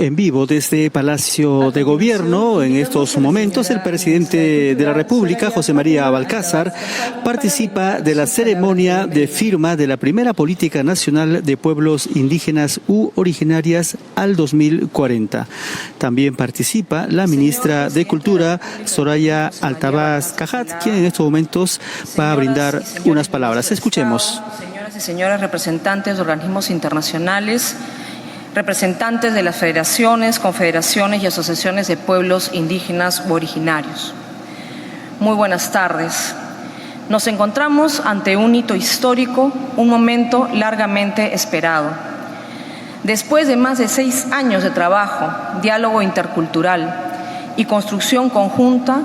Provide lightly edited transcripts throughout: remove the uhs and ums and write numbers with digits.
en vivo desde Palacio de Gobierno. En estos momentos, el presidente de la República, José María Valcázar, participa de la ceremonia de firma de la primera Política Nacional de Pueblos Indígenas u Originarias al 2040. También participa la ministra de Cultura, Soraya Altabás Cajat, quien en estos momentos va a brindar unas palabras. Escuchemos. Señoras y señores representantes de organismos internacionales, representantes de las federaciones, confederaciones y asociaciones de pueblos indígenas u originarios. Muy buenas tardes. Nos encontramos ante un hito histórico, un momento largamente esperado. Después de más de 6 años de trabajo, diálogo intercultural y construcción conjunta,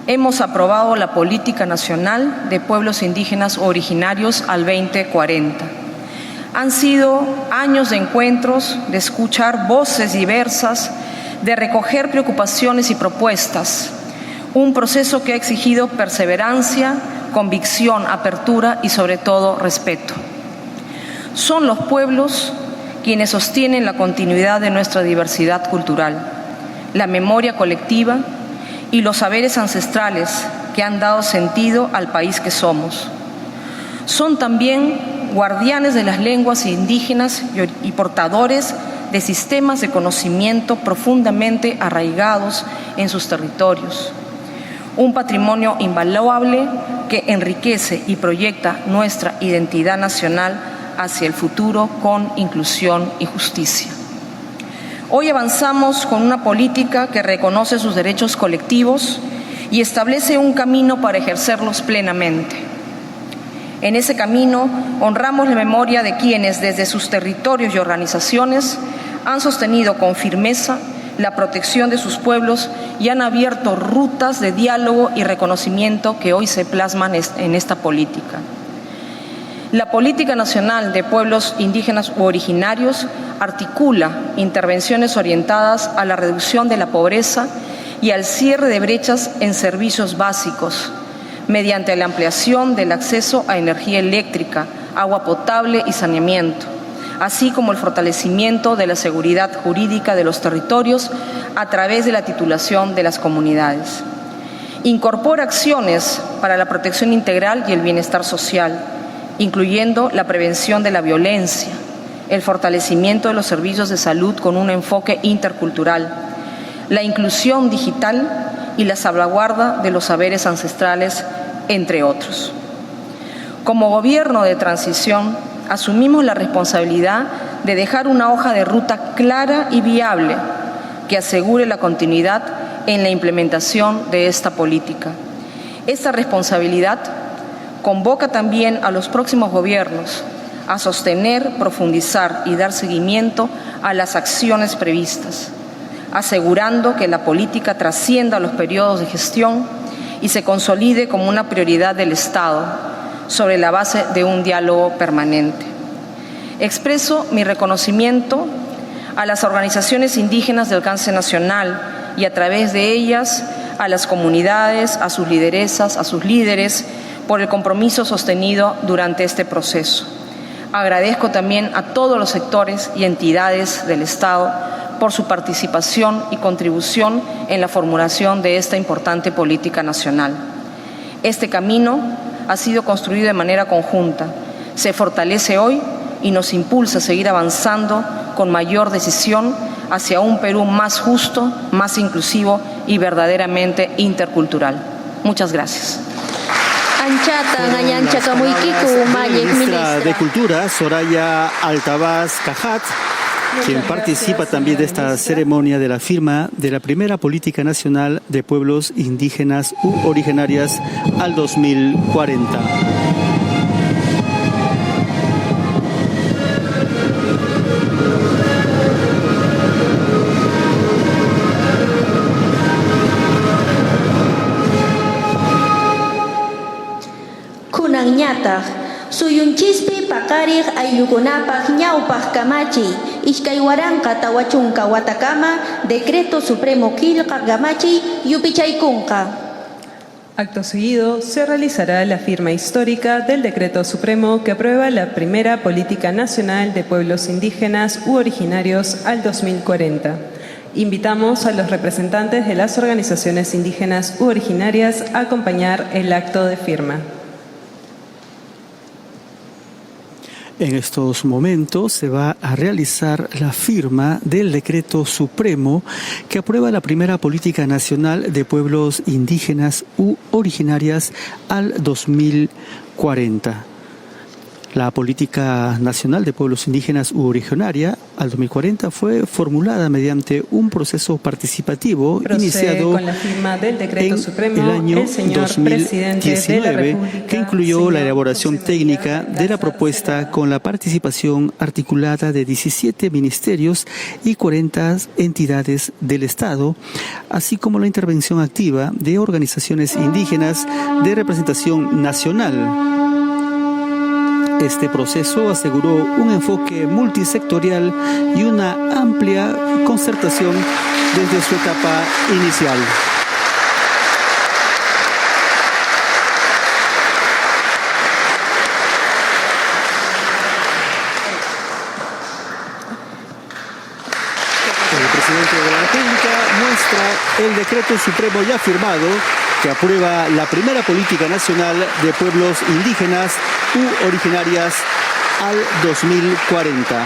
hemos aprobado la Política Nacional de Pueblos Indígenas u Originarios al 2040. Han sido años de encuentros, de escuchar voces diversas, de recoger preocupaciones y propuestas. Un proceso que ha exigido perseverancia, convicción, apertura y sobre todo respeto. Son los pueblos quienes sostienen la continuidad de nuestra diversidad cultural, la memoria colectiva y los saberes ancestrales que han dado sentido al país que somos. Son también guardianes de las lenguas indígenas y portadores de sistemas de conocimiento profundamente arraigados en sus territorios. Un patrimonio invaluable que enriquece y proyecta nuestra identidad nacional hacia el futuro con inclusión y justicia. Hoy avanzamos con una política que reconoce sus derechos colectivos y establece un camino para ejercerlos plenamente. En ese camino honramos la memoria de quienes desde sus territorios y organizaciones han sostenido con firmeza la protección de sus pueblos y han abierto rutas de diálogo y reconocimiento que hoy se plasman en esta política. La Política Nacional de Pueblos Indígenas u Originarios articula intervenciones orientadas a la reducción de la pobreza y al cierre de brechas en servicios básicos, mediante la ampliación del acceso a energía eléctrica, agua potable y saneamiento, así como el fortalecimiento de la seguridad jurídica de los territorios a través de la titulación de las comunidades. Incorpora acciones para la protección integral y el bienestar social, incluyendo la prevención de la violencia, el fortalecimiento de los servicios de salud con un enfoque intercultural, la inclusión digital y la salvaguarda de los saberes ancestrales, entre otros. Como gobierno de transición, asumimos la responsabilidad de dejar una hoja de ruta clara y viable que asegure la continuidad en la implementación de esta política. Esta responsabilidad convoca también a los próximos gobiernos a sostener, profundizar y dar seguimiento a las acciones previstas, asegurando que la política trascienda los periodos de gestión y se consolide como una prioridad del Estado sobre la base de un diálogo permanente. Expreso mi reconocimiento a las organizaciones indígenas de alcance nacional y a través de ellas a las comunidades, a sus lideresas, a sus líderes, por el compromiso sostenido durante este proceso. Agradezco también a todos los sectores y entidades del Estado por su participación y contribución en la formulación de esta importante política nacional. Este camino ha sido construido de manera conjunta, se fortalece hoy y nos impulsa a seguir avanzando con mayor decisión hacia un Perú más justo, más inclusivo y verdaderamente intercultural. Muchas gracias. Ministra de Cultura, Soraya Altabás Cajat, quien participa también de esta ceremonia de la firma de la primera Política Nacional de Pueblos Indígenas u Originarias al 2040. Ñataq suyunchispi paqariq ayllukunapaq ñawpaq kamachiy iskay waranqa tawachunqa watakama decreto supremo qillqaq kamachiy yupichaykunqa. Acto seguido, se realizará la firma histórica del Decreto Supremo que aprueba la primera Política Nacional de Pueblos Indígenas u Originarios al 2040. Invitamos a los representantes de las organizaciones indígenas u originarias a acompañar el acto de firma. En estos momentos se va a realizar la firma del Decreto Supremo que aprueba la primera Política Nacional de Pueblos Indígenas u Originarias al 2040. La Política Nacional de Pueblos Indígenas u Originaria al 2040 fue formulada mediante un proceso participativo iniciado con la firma del Decreto en Supremo, el año el señor 2019, que incluyó la elaboración técnica de la propuesta con la participación articulada de 17 ministerios y 40 entidades del Estado, así como la intervención activa de organizaciones indígenas de representación nacional. Este proceso aseguró un enfoque multisectorial y una amplia concertación desde su etapa inicial. El presidente de la República muestra el Decreto Supremo ya firmado que aprueba la primera Política Nacional de Pueblos Indígenas u Originarias al 2040.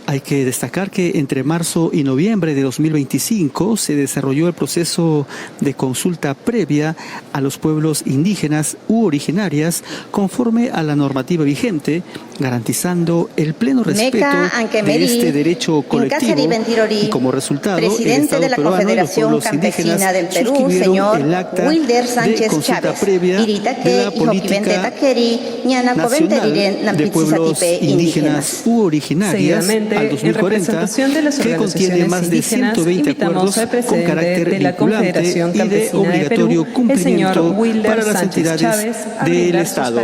Hay que destacar que entre marzo y noviembre de 2025 se desarrolló el proceso de consulta previa a los pueblos indígenas u originarias conforme a la normativa vigente, garantizando el pleno respeto de este derecho colectivo y como resultado el Estado peruano y los pueblos indígenas suscribieron el acta de consulta previa de la Política Nacional de Pueblos Indígenas u Originarias al 2040, que contiene más de 120 acuerdos con carácter vinculante y de obligatorio cumplimiento para las entidades del Estado.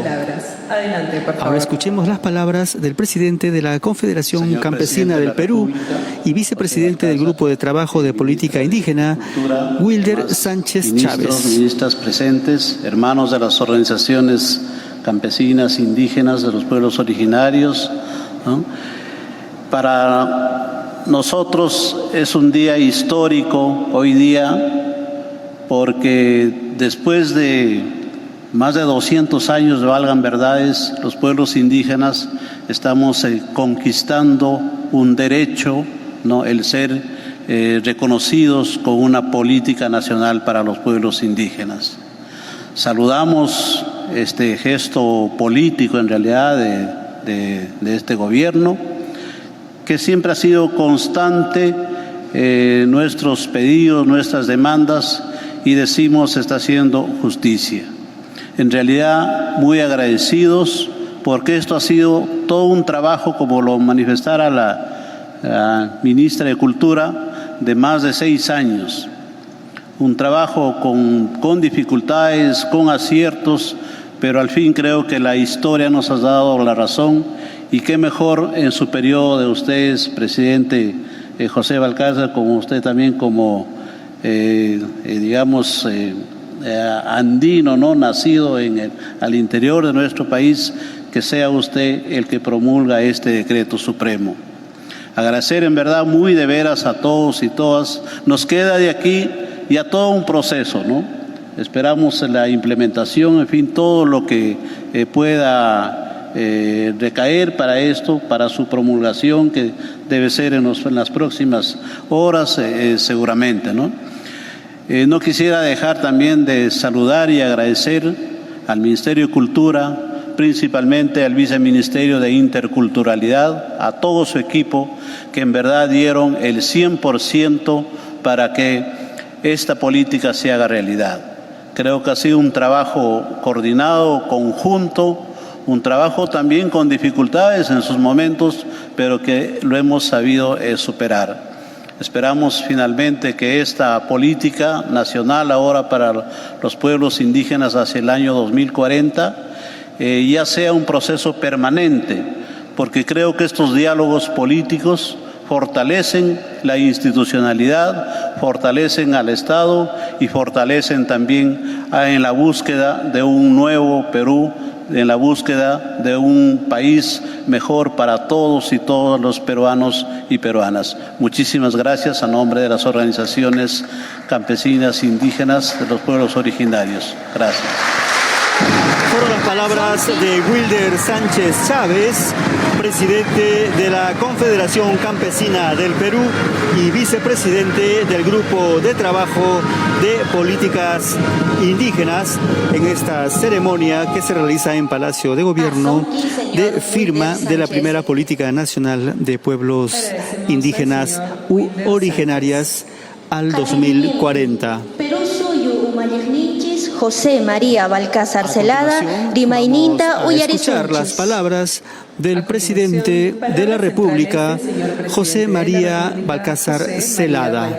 Adelante, por favor. Ahora escuchemos las palabras del presidente de la Confederación Campesina del Perú y vicepresidente del Grupo de Trabajo de Política Indígena, Wilder Sánchez Chávez. Ministras presentes, hermanos de las organizaciones campesinas, indígenas, de los pueblos originarios, ¿no? Para nosotros es un día histórico hoy día porque después de más de 200 años de valgan verdades, los pueblos indígenas estamos conquistando un derecho, ¿no? El ser reconocidos con una política nacional para los pueblos indígenas. Saludamos este gesto político en realidad de este gobierno, que siempre ha sido constante nuestros pedidos, nuestras demandas, y decimos está haciendo justicia. En realidad muy agradecidos porque esto ha sido todo un trabajo, como lo manifestara la ministra de Cultura, de más de 6 años. Un trabajo con dificultades, con aciertos, pero al fin creo que la historia nos ha dado la razón. Y qué mejor en su periodo de ustedes, presidente José Balcázar, como usted también como, andino, ¿no? Nacido al interior de nuestro país, que sea usted el que promulga este decreto supremo. Agradecer en verdad muy de veras a todos y todas. Nos queda de aquí ya todo un proceso, ¿no? Esperamos la implementación, en fin, todo lo que pueda recaer para esto, para su promulgación, que debe ser en las próximas horas seguramente, ¿no? No quisiera dejar también de saludar y agradecer al Ministerio de Cultura, principalmente al Viceministerio de Interculturalidad, a todo su equipo, que en verdad dieron el 100% para que esta política se haga realidad. Creo que ha sido un trabajo coordinado, conjunto, un trabajo también con dificultades en sus momentos, pero que lo hemos sabido superar. Esperamos finalmente que esta política nacional ahora para los pueblos indígenas hacia el año 2040 ya sea un proceso permanente, porque creo que estos diálogos políticos fortalecen la institucionalidad, fortalecen al Estado y fortalecen también en la búsqueda de un nuevo Perú, en la búsqueda de un país mejor para todos y todos los peruanos y peruanas. Muchísimas gracias a nombre de las organizaciones campesinas indígenas de los pueblos originarios. Gracias. Fueron las palabras de Wilder Sánchez Chávez, presidente de la Confederación Campesina del Perú y vicepresidente del Grupo de Trabajo de Políticas Indígenas, en esta ceremonia que se realiza en Palacio de Gobierno de firma de la primera Política Nacional de Pueblos Indígenas u Originarias al 2040. José María Balcázar Celada, Rimaininta escuchar las palabras del presidente de la República, José María Balcázar Celada.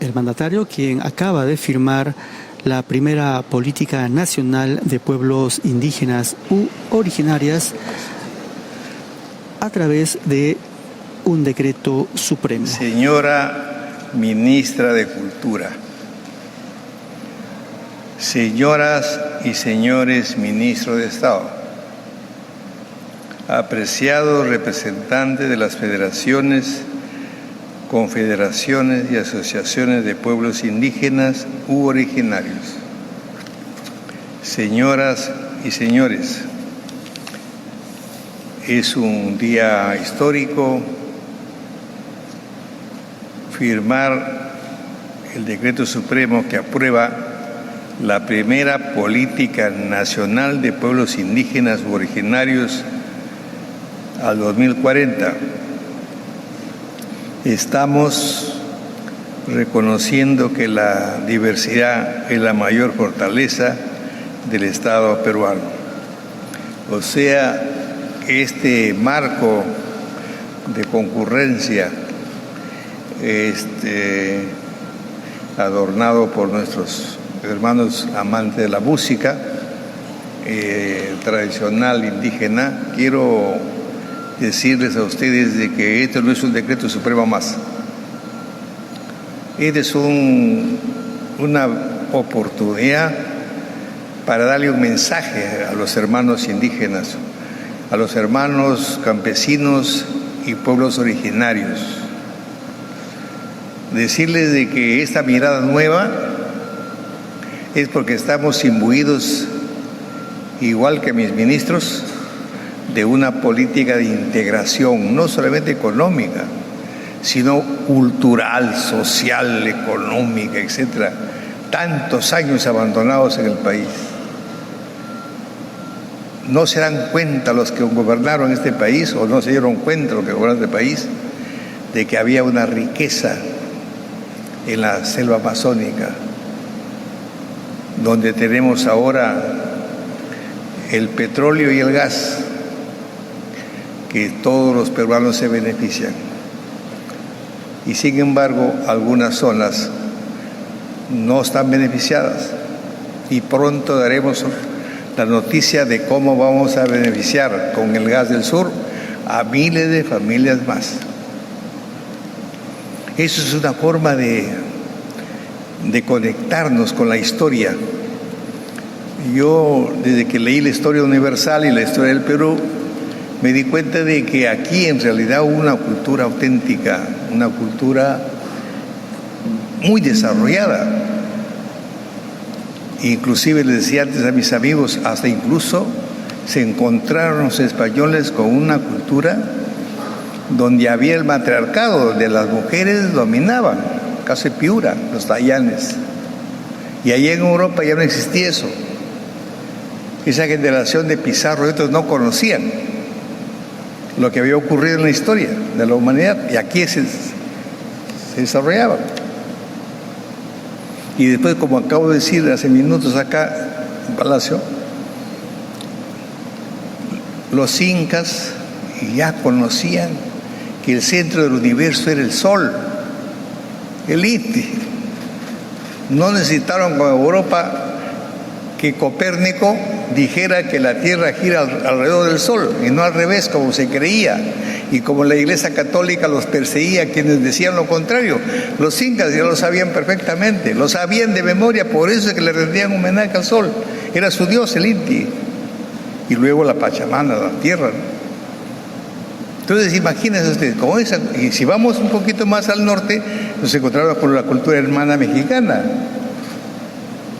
El mandatario, quien acaba de firmar la primera Política Nacional de Pueblos Indígenas u Originarias a través de un decreto supremo. Señora Ministra de Cultura, señoras y señores Ministros de Estado, apreciados representantes de las federaciones, confederaciones y asociaciones de pueblos indígenas u originarios, señoras y señores, es un día histórico firmar el decreto supremo que aprueba la primera Política Nacional de Pueblos Indígenas u Originarios al 2040. Estamos reconociendo que la diversidad es la mayor fortaleza del Estado peruano. O sea, este marco de concurrencia adornado por nuestros hermanos amantes de la música tradicional indígena, quiero decirles a ustedes de que esto no es un decreto supremo más. Este es una oportunidad para darle un mensaje a los hermanos indígenas, a los hermanos campesinos y pueblos originarios. Decirles de que esta mirada nueva es porque estamos imbuidos, igual que mis ministros, de una política de integración, no solamente económica, sino cultural, social, económica, etc. Tantos años abandonados en el país. No se dan cuenta los que gobernaron este país, o no se dieron cuenta los que gobernaron este país, de que había una riqueza en la selva amazónica, donde tenemos ahora el petróleo y el gas, que todos los peruanos se benefician. Y sin embargo, algunas zonas no están beneficiadas. Y pronto daremos la noticia de cómo vamos a beneficiar con el gas del sur a miles de familias más. Eso es una forma de conectarnos con la historia. Yo, desde que leí la historia universal y la historia del Perú, me di cuenta de que aquí en realidad hubo una cultura auténtica, una cultura muy desarrollada. Inclusive les decía antes a mis amigos, hasta incluso se encontraron los españoles con una cultura donde había el matriarcado, donde las mujeres dominaban, caso de Piura, los tallanes. Y allá en Europa ya no existía eso. Esa generación de Pizarro y otros no conocían lo que había ocurrido en la historia de la humanidad, y aquí se desarrollaba. Y después, como acabo de decir hace minutos acá en Palacio, los incas ya conocían que el centro del universo era el Sol, el Inti. No necesitaron con Europa que Copérnico dijera que la Tierra gira alrededor del Sol y no al revés como se creía, y como la Iglesia Católica los perseguía quienes decían lo contrario. Los incas ya lo sabían perfectamente, lo sabían de memoria, por eso es que le rendían homenaje al Sol. Era su dios el Inti, y luego la Pachamama, la Tierra, ¿no? Entonces imagínense ustedes, como esa, y si vamos un poquito más al norte, nos encontramos con la cultura hermana mexicana,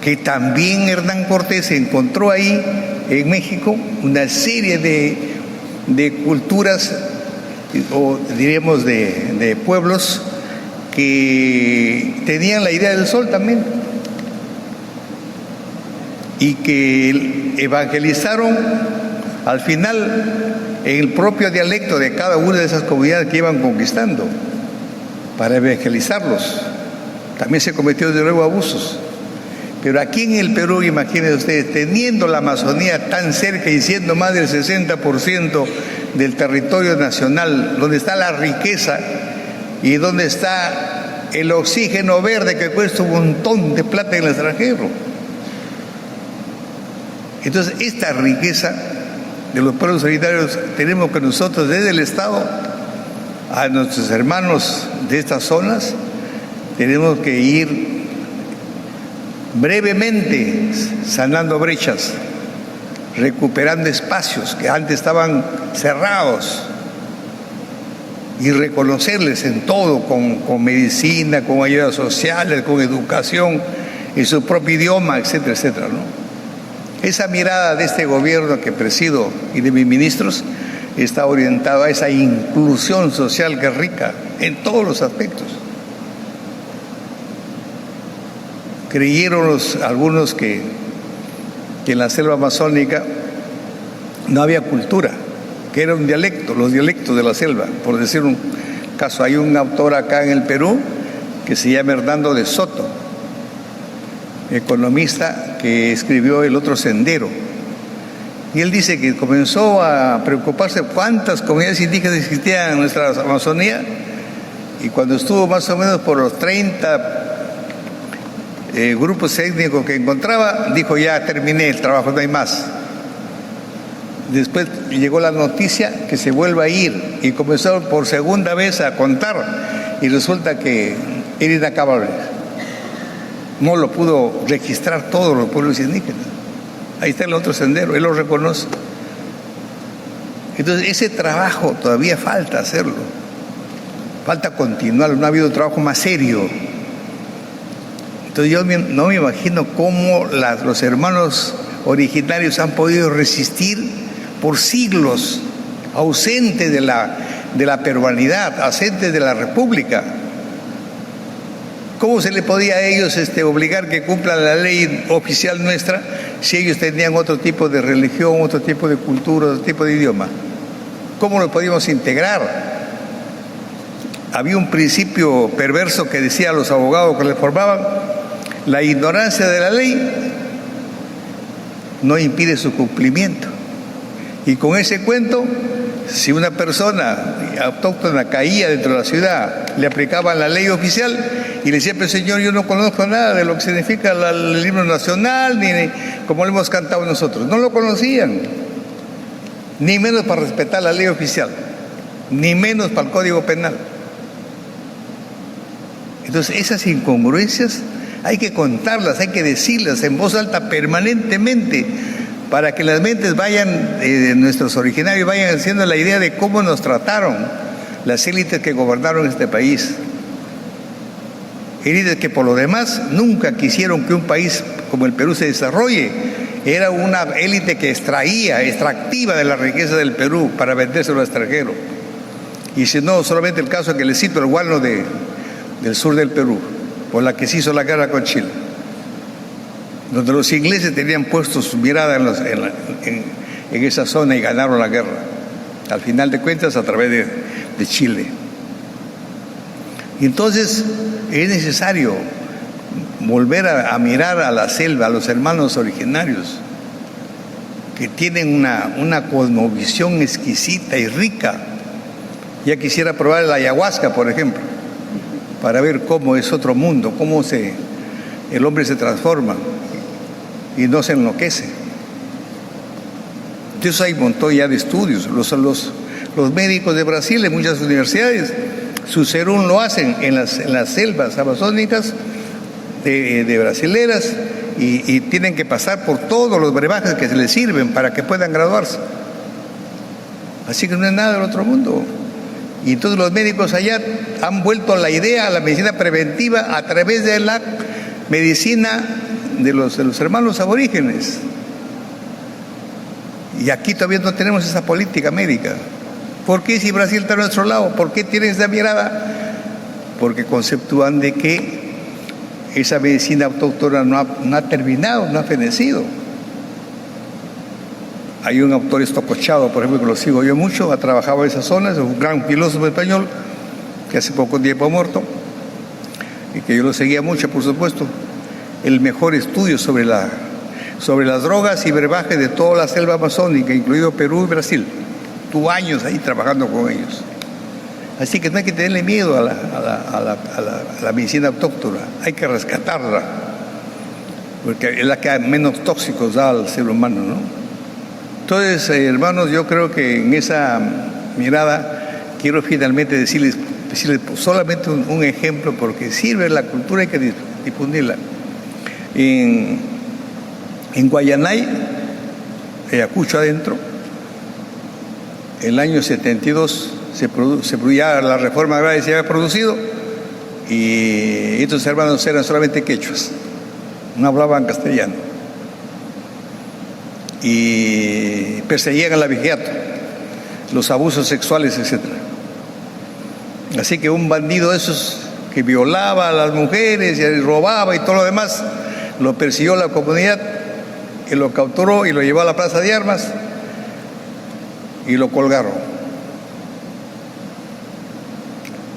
que también Hernán Cortés encontró ahí en México una serie de culturas, o diríamos de pueblos, que tenían la idea del sol también, y que evangelizaron al final en el propio dialecto de cada una de esas comunidades que iban conquistando, para evangelizarlos. También se cometió de nuevo abusos. Pero aquí en el Perú, imagínense ustedes, teniendo la Amazonía tan cerca y siendo más del 60% del territorio nacional, donde está la riqueza y donde está el oxígeno verde que cuesta un montón de plata en el extranjero. Entonces, esta riqueza de los pueblos originarios tenemos que nosotros, desde el Estado, a nuestros hermanos de estas zonas, tenemos que ir brevemente sanando brechas, recuperando espacios que antes estaban cerrados, y reconocerles en todo, con medicina, con ayudas sociales, con educación, en su propio idioma, etcétera, etcétera, ¿no? Esa mirada de este gobierno que presido y de mis ministros está orientada a esa inclusión social que es rica en todos los aspectos. Creyeron algunos que en la selva amazónica no había cultura, que era un dialecto, los dialectos de la selva. Por decir un caso, hay un autor acá en el Perú que se llama Hernando de Soto, economista, que escribió El otro sendero. Y él dice que comenzó a preocuparse cuántas comunidades indígenas existían en nuestra Amazonía, y cuando estuvo más o menos por los 30 grupos étnicos que encontraba, dijo: ya terminé el trabajo, no hay más. Después llegó la noticia que se vuelva a ir, y comenzó por segunda vez a contar, y resulta que era inacabable. No lo pudo registrar todos los pueblos indígenas. Ahí está el otro sendero, él lo reconoce. Entonces, ese trabajo todavía falta hacerlo, falta continuarlo, no ha habido trabajo más serio. Entonces yo no me imagino cómo los hermanos originarios han podido resistir por siglos, ausentes de la peruanidad, ausentes de la república. ¿Cómo se le podía a ellos obligar que cumplan la ley oficial nuestra si ellos tenían otro tipo de religión, otro tipo de cultura, otro tipo de idioma? ¿Cómo lo podíamos integrar? Había un principio perverso que decía a los abogados que les formaban: la ignorancia de la ley no impide su cumplimiento. Y con ese cuento, si una persona autóctona caía dentro de la ciudad, le aplicaban la ley oficial y le decía: pero señor, yo no conozco nada de lo que significa el himno nacional, ni como lo hemos cantado nosotros. No lo conocían, ni menos para respetar la ley oficial, ni menos para el Código Penal. Entonces, esas incongruencias hay que contarlas, hay que decirlas en voz alta permanentemente, para que las mentes de nuestros originarios vayan haciendo la idea de cómo nos trataron las élites que gobernaron este país. Élites que por lo demás nunca quisieron que un país como el Perú se desarrolle. Era una élite que extractiva de la riqueza del Perú para vendérselo al extranjero. Y si no, solamente el caso que les cito, el Guano del sur del Perú, por la que se hizo la guerra con Chile, donde los ingleses tenían puesto su mirada en esa zona y ganaron la guerra, al final de cuentas a través de Chile. Y entonces es necesario volver a mirar a la selva, a los hermanos originarios, que tienen una cosmovisión exquisita y rica. Ya quisiera probar la ayahuasca, por ejemplo, para ver cómo es otro mundo, cómo el hombre se transforma y no se enloquece. Entonces hay un montón ya de estudios. Los médicos de Brasil, en muchas universidades, su serum lo hacen en las selvas amazónicas de brasileras y tienen que pasar por todos los brebajes que se les sirven para que puedan graduarse. Así que no es nada del otro mundo. Y entonces los médicos allá han vuelto la idea a la medicina preventiva a través de la medicina de los hermanos aborígenes. Y aquí todavía no tenemos esa política médica. ¿Por qué si Brasil está a nuestro lado? ¿Por qué tienen esa mirada? Porque conceptúan de que esa medicina autóctona no ha terminado, no ha fenecido. Hay un autor estocochado, por ejemplo, que lo sigo yo mucho, ha trabajado en esas zonas, es un gran filósofo español que hace poco tiempo ha muerto y que yo lo seguía mucho, por supuesto. El mejor estudio sobre las drogas y brebajes de toda la selva amazónica, incluido Perú y Brasil. Tuvo años ahí trabajando con ellos. Así que no hay que tenerle miedo a la medicina autóctona, hay que rescatarla, porque es la que menos tóxicos da al ser humano, ¿no? Entonces, hermanos, yo creo que en esa mirada quiero finalmente decirles solamente un ejemplo, porque sirve la cultura, hay que difundirla. En Guayanay, Ayacucho adentro, el año 72 se producía la reforma agraria, se había producido, y estos hermanos eran solamente quechuas, no hablaban castellano, y perseguían al abigeato, los abusos sexuales, etc. Así que un bandido de esos que violaba a las mujeres y robaba y todo lo demás, lo persiguió la comunidad, que lo capturó y lo llevó a la plaza de armas y lo colgaron.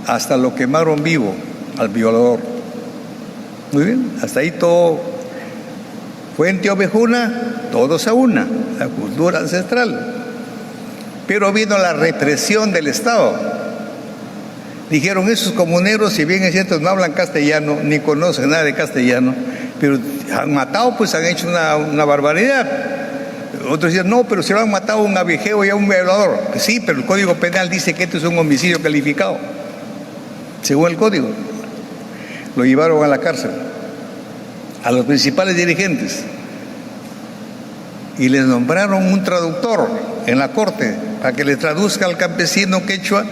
Hasta lo quemaron vivo al violador. Muy bien, hasta ahí todo. Fuente ovejuna, todos a una, la cultura ancestral. Pero vino la represión del Estado. Dijeron, esos comuneros, si bien es cierto, no hablan castellano, ni conocen nada de castellano, pero han matado, pues han hecho una barbaridad. Otros decían, no, pero se lo han matado a un abejeo y a un violador. Sí, pero el Código Penal dice que esto es un homicidio calificado, según el Código. Lo llevaron a la cárcel, a los principales dirigentes, y les nombraron un traductor en la corte para que le traduzca al campesino quechua,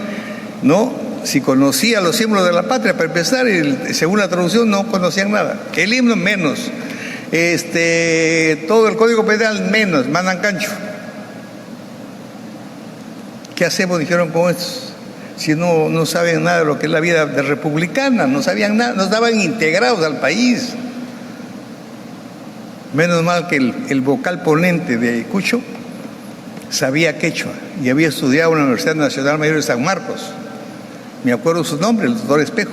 ¿no? Si conocía los símbolos de la patria, para empezar, según la traducción no conocían nada. El himno menos, todo el Código Penal menos, mandan cancho. ¿Qué hacemos? Dijeron con estos. Si no saben nada de lo que es la vida de republicana, no sabían nada, no estaban integrados al país. Menos mal que el vocal ponente de Ayacucho sabía quechua y había estudiado en la Universidad Nacional Mayor de San Marcos. Me acuerdo su nombre, el doctor Espejo.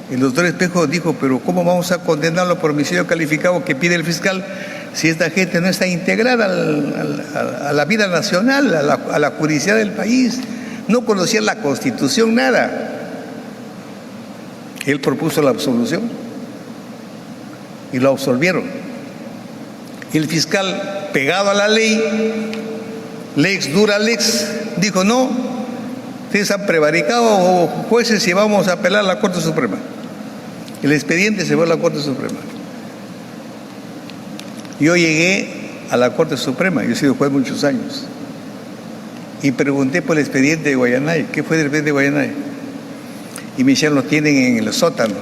El doctor Espejo dijo, pero ¿cómo vamos a condenarlo por homicidio calificado que pide el fiscal si esta gente no está integrada a la vida nacional, a la jurisdicción del país? No conocía la Constitución, nada. Él propuso la absolución y lo absolvieron. El fiscal, pegado a la ley, lex dura lex, dijo, no, ustedes han prevaricado, jueces, y vamos a apelar a la Corte Suprema. El expediente se fue a la Corte Suprema. Yo llegué a la Corte Suprema, yo he sido juez muchos años, y pregunté por el expediente de Guayanay. ¿Qué fue del expediente de Guayanay? Y me dijeron, lo tienen en el sótano.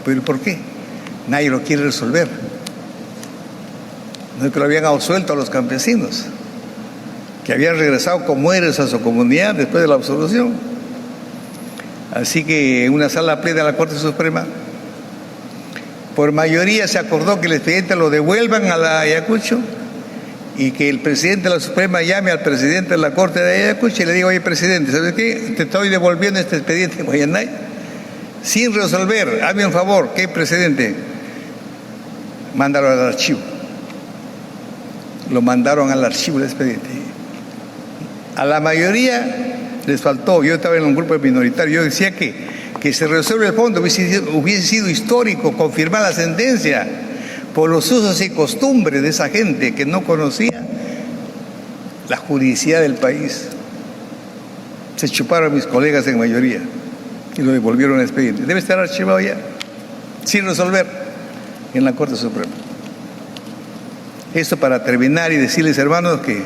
¿Pero por qué? Nadie lo quiere resolver. No es que lo habían absuelto a los campesinos, que habían regresado como héroes a su comunidad después de la absolución. Así que en una sala plena de la Corte Suprema, por mayoría se acordó que el expediente lo devuelvan a la Ayacucho y que el presidente de la Suprema llame al presidente de la Corte de Ayacucho y le diga, oye, presidente, ¿sabes qué? Te estoy devolviendo este expediente en Guayanay sin resolver, hazme un favor. ¿Qué, presidente? Mándalo al archivo. Lo mandaron al archivo del expediente. A la mayoría les faltó. Yo estaba en un grupo minoritario. Yo decía que que se resuelva el fondo hubiese sido histórico confirmar la sentencia por los usos y costumbres de esa gente que no conocía la juridicidad del país. Se chuparon mis colegas en mayoría y lo devolvieron al expediente. Debe estar archivado ya, sin resolver, en la Corte Suprema. Esto para terminar y decirles, hermanos, que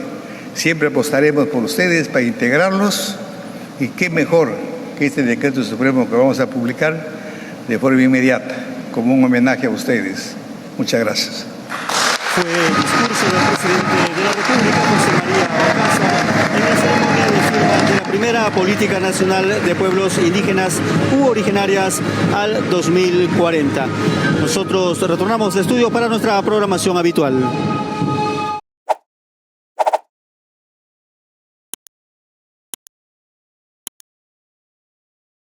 siempre apostaremos por ustedes para integrarlos, y qué mejor que este decreto supremo que vamos a publicar de forma inmediata, como un homenaje a ustedes. Muchas gracias. Fue el discurso del presidente de la República, José María Balcázar, en la ceremonia de firma de la primera Política Nacional de Pueblos Indígenas u Originarias al 2040. Nosotros retornamos de estudio para nuestra programación habitual.